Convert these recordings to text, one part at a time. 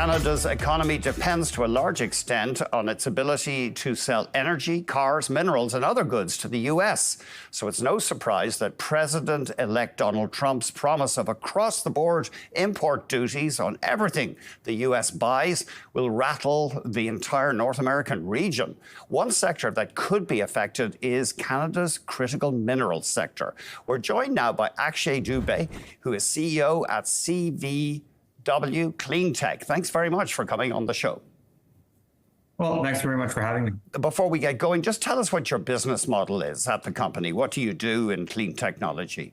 Canada's economy depends to a large extent on its ability to sell energy, cars, minerals, and other goods to the US. So it's no surprise that President-elect Donald Trump's promise of across-the-board import duties on everything the US buys will rattle the entire North American region. One sector that could be affected is Canada's critical minerals sector. We're joined now by Akshay Dubey, who is CEO at CVW CleanTech. Thanks very much for coming on the show. Well, thanks very much for having me. Before we get going, just tell us what your business model is at the company. What do you do in clean technology?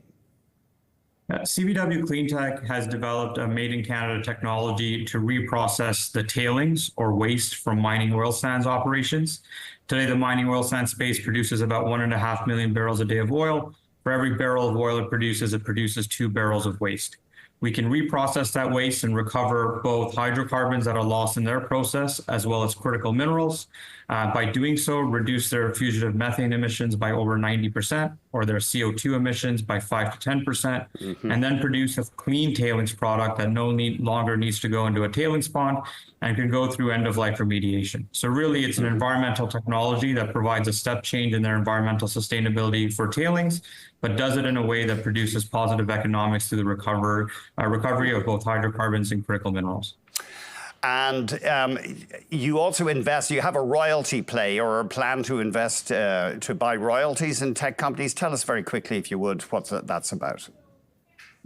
CVW CleanTech has developed a made-in-Canada technology to reprocess the tailings or waste from mining oil sands operations. Today, the mining oil sands space produces about 1.5 million barrels a day of oil. For every barrel of oil it produces 2 barrels of waste. We can reprocess that waste and recover both hydrocarbons that are lost in their process, as well as critical minerals. By doing so, reduce their fugitive methane emissions by over 90%, or their CO2 emissions by 5 to 10%, and then produce a clean tailings product that no longer needs to go into a tailings pond and can go through end-of-life remediation. So really, it's an environmental technology that provides a step change in their environmental sustainability for tailings, but does it in a way that produces positive economics through the recovery of both hydrocarbons and critical minerals. And you also invest, you have a royalty play or a plan to invest, to buy royalties in tech companies. Tell us very quickly, if you would, what that's about.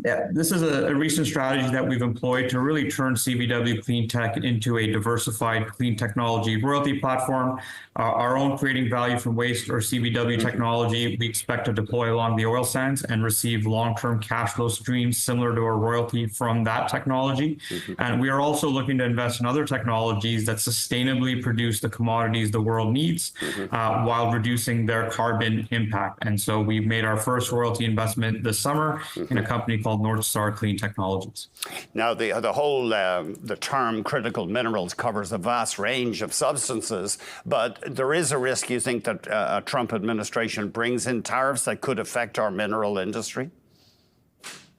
Yeah, this is a recent strategy that we've employed to really turn CVW CleanTech into a diversified clean technology royalty platform. Our own creating value from waste, or CVW technology, we expect to deploy along the oil sands and receive long-term cash flow streams similar to a royalty from that technology. And we are also looking to invest in other technologies that sustainably produce the commodities the world needs while reducing their carbon impact. And so we've made our first royalty investment this summer in a company called North Star Clean Technologies. Now, the term critical minerals covers a vast range of substances, but there is a risk, you think, that a Trump administration brings in tariffs that could affect our mineral industry?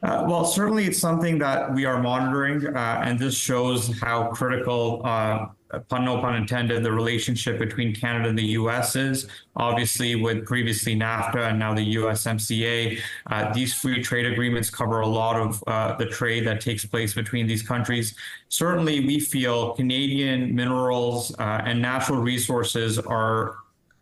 Well, certainly it's something that we are monitoring, and this shows how critical, no pun intended, the relationship between Canada and the U.S. is. Obviously, with previously NAFTA and now the USMCA, these free trade agreements cover a lot of the trade that takes place between these countries. Certainly, we feel Canadian minerals and natural resources are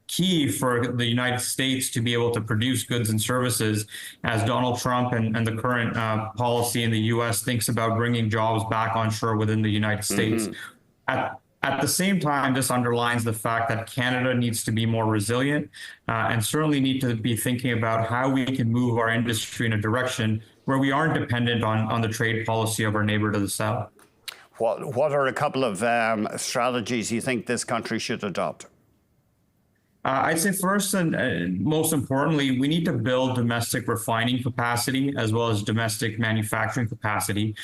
key for the United States to be able to produce goods and services as Donald Trump and the current policy in the U.S. thinks about bringing jobs back onshore within the United States. At the same time, this underlines the fact that Canada needs to be more resilient and certainly need to be thinking about how we can move our industry in a direction where we aren't dependent on the trade policy of our neighbor to the south. What are a couple of strategies you think this country should adopt? I'd say first and most importantly, we need to build domestic refining capacity as well as domestic manufacturing capacity.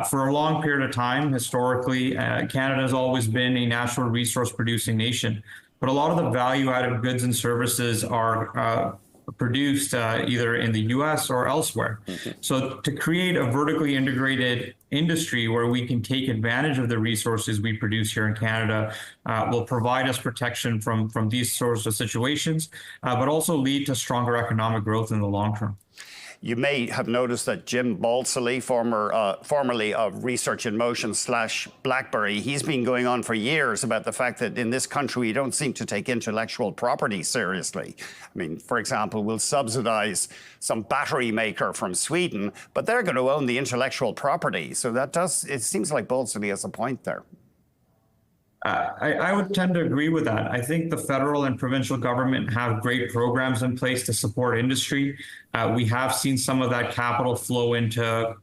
For a long period of time, historically, Canada has always been a natural resource producing nation, but a lot of the value-added goods and services are produced either in the U.S. or elsewhere. So to create a vertically integrated industry where we can take advantage of the resources we produce here in Canada will provide us protection from these sorts of situations, but also lead to stronger economic growth in the long term. You may have noticed that Jim Balsillie, formerly of Research in Motion / BlackBerry, he's been going on for years about the fact that in this country we don't seem to take intellectual property seriously. I mean, for example, we'll subsidize some battery maker from Sweden, but they're going to own the intellectual property. So it seems like Balsillie has a point there. I would tend to agree with that. I think the federal and provincial government have great programs in place to support industry. We have seen some of that capital flow into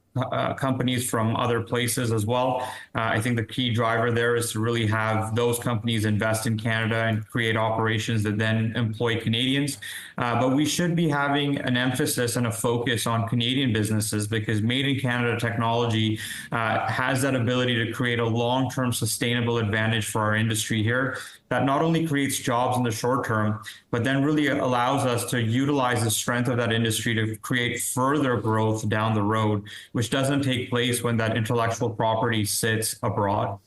companies from other places as well. I think the key driver there is to really have those companies invest in Canada and create operations that then employ Canadians. But we should be having an emphasis and a focus on Canadian businesses because made in Canada technology has that ability to create a long-term sustainable advantage for our industry here that not only creates jobs in the short term, but then really allows us to utilize the strength of that industry to create further growth down the road, which doesn't take place when that intellectual property sits abroad.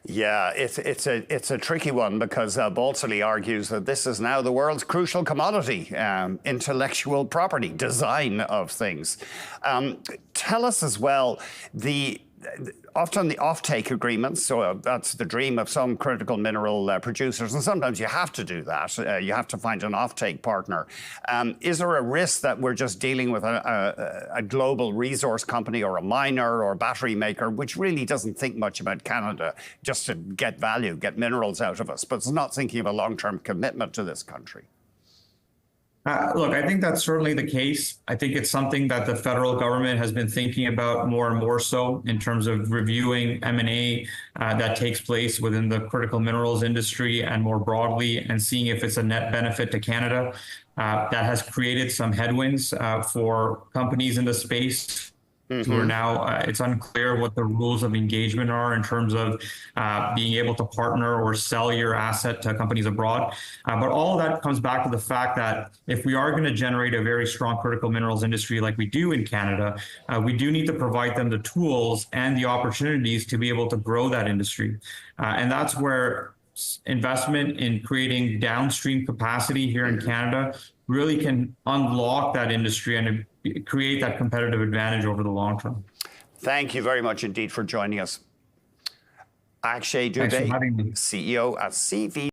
Yeah, it's a tricky one because Balsillie argues that this is now the world's crucial commodity, intellectual property, design of things. Tell us as well often the offtake agreements, so that's the dream of some critical mineral producers, and sometimes you have to do that. You have to find an offtake partner. Is there a risk that we're just dealing with a global resource company or a miner or a battery maker, which really doesn't think much about Canada, just to get value, get minerals out of us, but it's not thinking of a long-term commitment to this country? Look, I think that's certainly the case. I think it's something that the federal government has been thinking about more and more so in terms of reviewing M&A that takes place within the critical minerals industry and more broadly, and seeing if it's a net benefit to Canada. That has created some headwinds for companies in the space. Who are now, it's unclear what the rules of engagement are in terms of being able to partner or sell your asset to companies abroad. But all of that comes back to the fact that if we are going to generate a very strong critical minerals industry like we do in Canada, we do need to provide them the tools and the opportunities to be able to grow that industry. And that's where investment in creating downstream capacity here in Canada really can unlock that industry and create that competitive advantage over the long term. Thank you very much indeed for joining us. Akshay Dubey, CEO at CVW.